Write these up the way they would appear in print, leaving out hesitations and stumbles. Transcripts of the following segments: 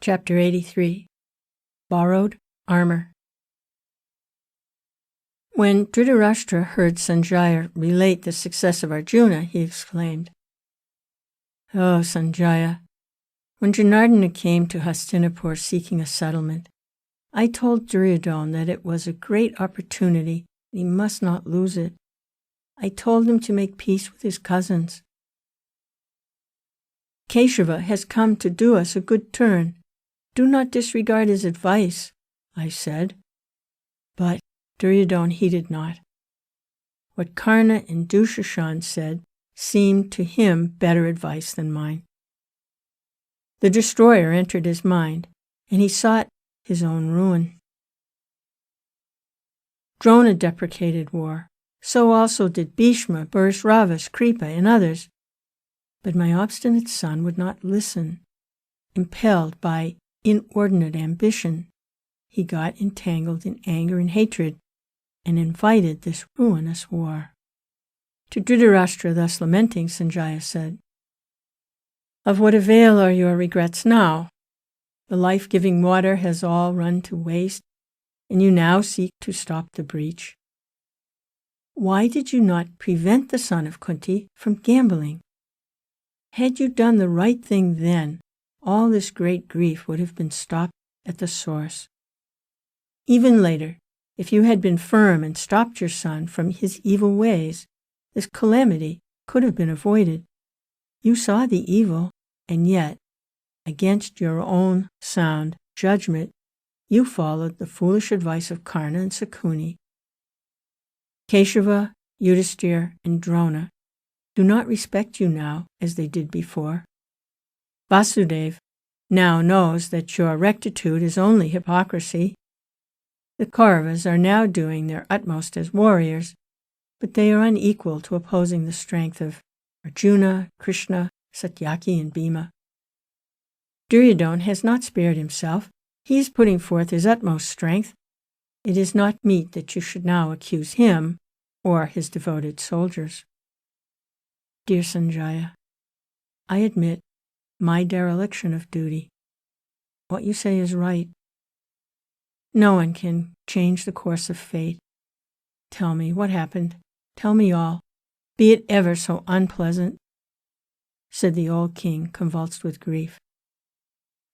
Chapter 83. Borrowed Armor. When Dhritarashtra heard Sanjaya relate the success of Arjuna, he exclaimed, "Oh, Sanjaya, when Janardana came to Hastinapur seeking a settlement, I told Duryodhana that it was a great opportunity and he must not lose it. I told him to make peace with his cousins. Keshava has come to do us a good turn. Do not disregard his advice," I said. But Duryodhana heeded not. What Karna and Dushashan said seemed to him better advice than mine. The destroyer entered his mind, and he sought his own ruin. Drona deprecated war. So also did Bhishma, Bharisravas, Kripa, and others. But my obstinate son would not listen. Impelled by inordinate ambition, he got entangled in anger and hatred, and invited this ruinous war. To Dhritarashtra, thus lamenting, Sanjaya said, "Of what avail are your regrets now? The life-giving water has all run to waste, and you now seek to stop the breach. Why did you not prevent the son of Kunti from gambling? Had you done the right thing then, all this great grief would have been stopped at the source. Even later, if you had been firm and stopped your son from his evil ways, this calamity could have been avoided. You saw the evil, and yet, against your own sound judgment, you followed the foolish advice of Karna and Sakuni. Keshava, Yudhisthira, and Drona do not respect you now as they did before. Vasudeva now knows that your rectitude is only hypocrisy. The Kauravas are now doing their utmost as warriors, but they are unequal to opposing the strength of Arjuna, Krishna, Satyaki, and Bhima. Duryodhana has not spared himself. He is putting forth his utmost strength. It is not meet that you should now accuse him or his devoted soldiers. Dear Sanjaya, I admit my dereliction of duty. What you say is right. No one can change the course of fate. Tell me what happened. Tell me all, be it ever so unpleasant," said the old king, convulsed with grief.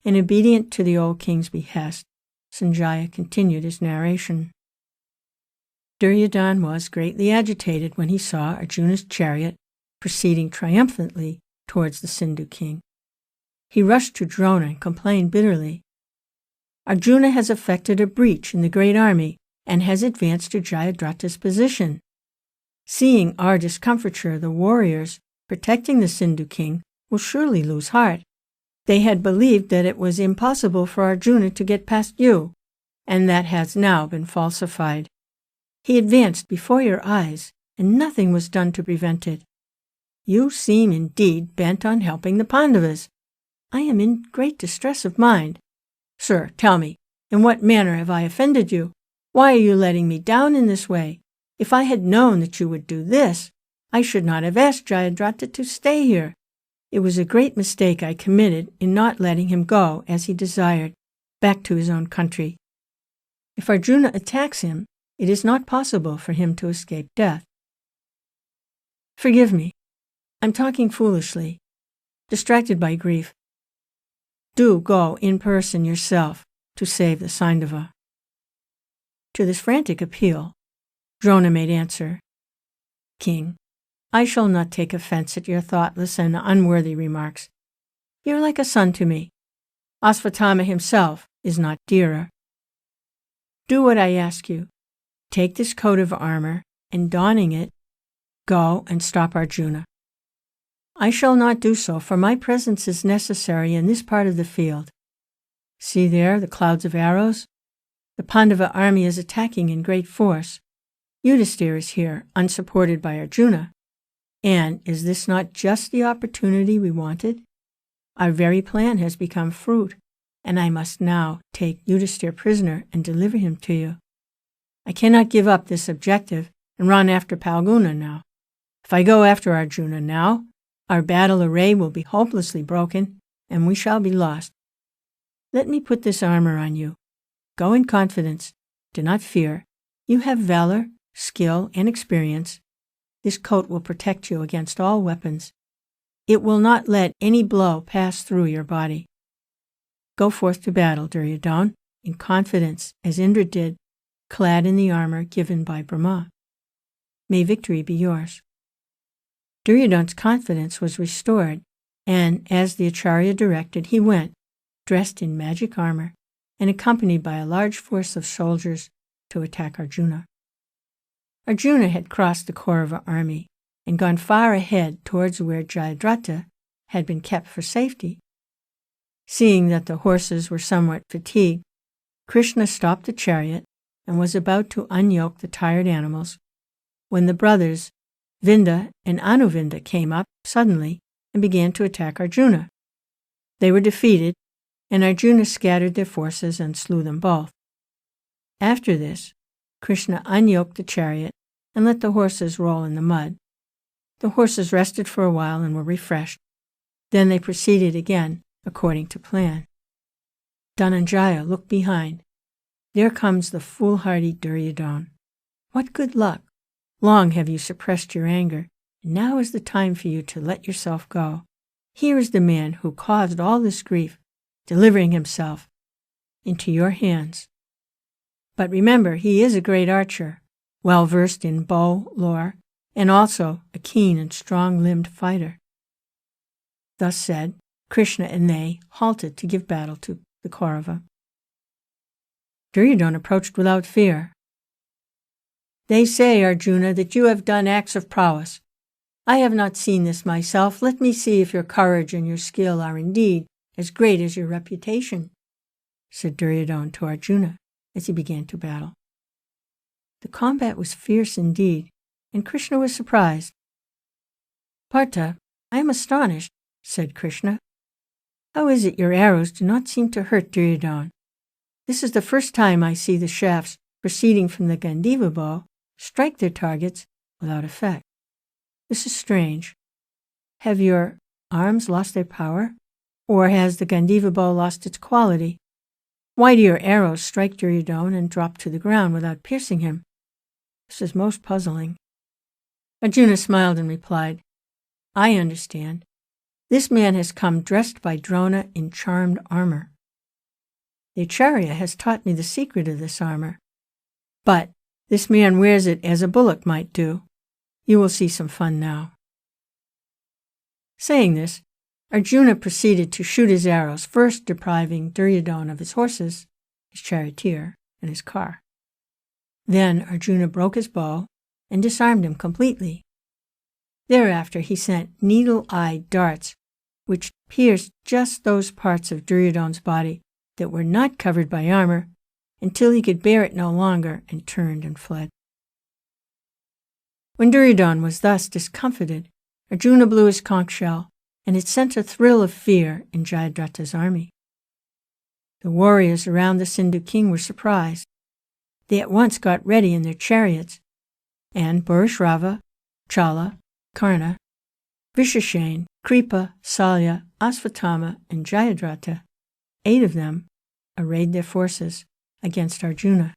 And obedient to the old king's behest, Sanjaya continued his narration. Duryodhana was greatly agitated when he saw Arjuna's chariot proceeding triumphantly towards the Sindhu king. He rushed to Drona and complained bitterly. "Arjuna has effected a breach in the great army and has advanced to Jayadratha's position. Seeing our discomfiture, the warriors protecting the Sindhu king will surely lose heart. They had believed that it was impossible for Arjuna to get past you, and that has now been falsified. He advanced before your eyes, and nothing was done to prevent it. You seem indeed bent on helping the Pandavas. I am in great distress of mind. Sir, tell me, in what manner have I offended you? Why are you letting me down in this way? If I had known that you would do this, I should not have asked Jayadratha to stay here. It was a great mistake I committed in not letting him go, as he desired, back to his own country. If Arjuna attacks him, it is not possible for him to escape death. Forgive me. I'm talking foolishly, distracted by grief. Do go in person yourself to save the Saindava." To this frantic appeal, Drona made answer, "King, I shall not take offense at your thoughtless and unworthy remarks. You are like a son to me. Asvatthama himself is not dearer. Do what I ask you. Take this coat of armor, and donning it, go and stop Arjuna. I shall not do so, for my presence is necessary in this part of the field. See there the clouds of arrows? The Pandava army is attacking in great force. Yudhisthira is here, unsupported by Arjuna. And is this not just the opportunity we wanted? Our very plan has become fruit, and I must now take Yudhisthira prisoner and deliver him to you. I cannot give up this objective and run after Palguna now. If I go after Arjuna now, our battle array will be hopelessly broken, and we shall be lost. Let me put this armor on you. Go in confidence. Do not fear. You have valor, skill, and experience. This coat will protect you against all weapons. It will not let any blow pass through your body. Go forth to battle, Duryodhana, in confidence, as Indra did, clad in the armor given by Brahma. May victory be yours. Duryodhana's confidence was restored, and, as the Acharya directed, he went, dressed in magic armor, and accompanied by a large force of soldiers to attack Arjuna. Arjuna had crossed the Kaurava army and gone far ahead towards where Jayadratha had been kept for safety. Seeing that the horses were somewhat fatigued, Krishna stopped the chariot and was about to unyoke the tired animals when the brothers Vinda and Anuvinda came up suddenly and began to attack Arjuna. They were defeated, and Arjuna scattered their forces and slew them both. After this, Krishna unyoked the chariot and let the horses roll in the mud. The horses rested for a while and were refreshed. Then they proceeded again, according to plan. Dhananjaya looked behind. There comes the foolhardy Duryodhana. What good luck! Long have you suppressed your anger, and now is the time for you to let yourself go. Here is the man who caused all this grief, delivering himself into your hands. But remember, he is a great archer, well versed in bow lore, and also a keen and strong-limbed fighter. Thus said, Krishna and they halted to give battle to the Kaurava. Duryodhana approached without fear. They say, Arjuna, that you have done acts of prowess. I have not seen this myself. Let me see if your courage and your skill are indeed as great as your reputation, said Duryodhana to Arjuna as he began to battle. The combat was fierce indeed, and Krishna was surprised. Partha, I am astonished, said Krishna. How is it your arrows do not seem to hurt Duryodhana? This is the first time I see the shafts proceeding from the Gandiva bow strike their targets without effect. This is strange. Have your arms lost their power? Or has the Gandiva bow lost its quality? Why do your arrows strike Duryodhana and drop to the ground without piercing him? This is most puzzling. Arjuna smiled and replied, I understand. This man has come dressed by Drona in charmed armor. The Acharya has taught me the secret of this armor, but this man wears it as a bullock might do. You will see some fun now. Saying this, Arjuna proceeded to shoot his arrows, first depriving Duryodhana of his horses, his charioteer, and his car. Then Arjuna broke his bow and disarmed him completely. Thereafter he sent needle-eyed darts, which pierced just those parts of Duryodhana's body that were not covered by armor, until he could bear it no longer and turned and fled. When Duryodhana was thus discomfited, Arjuna blew his conch shell, and it sent a thrill of fear in Jayadratha's army. The warriors around the Sindhu king were surprised. They at once got ready in their chariots, and Bharishrava, Chala, Karna, Vishashane, Kripa, Salya, Asvatthama, and Jayadratha, 8 of them, arrayed their forces against Arjuna.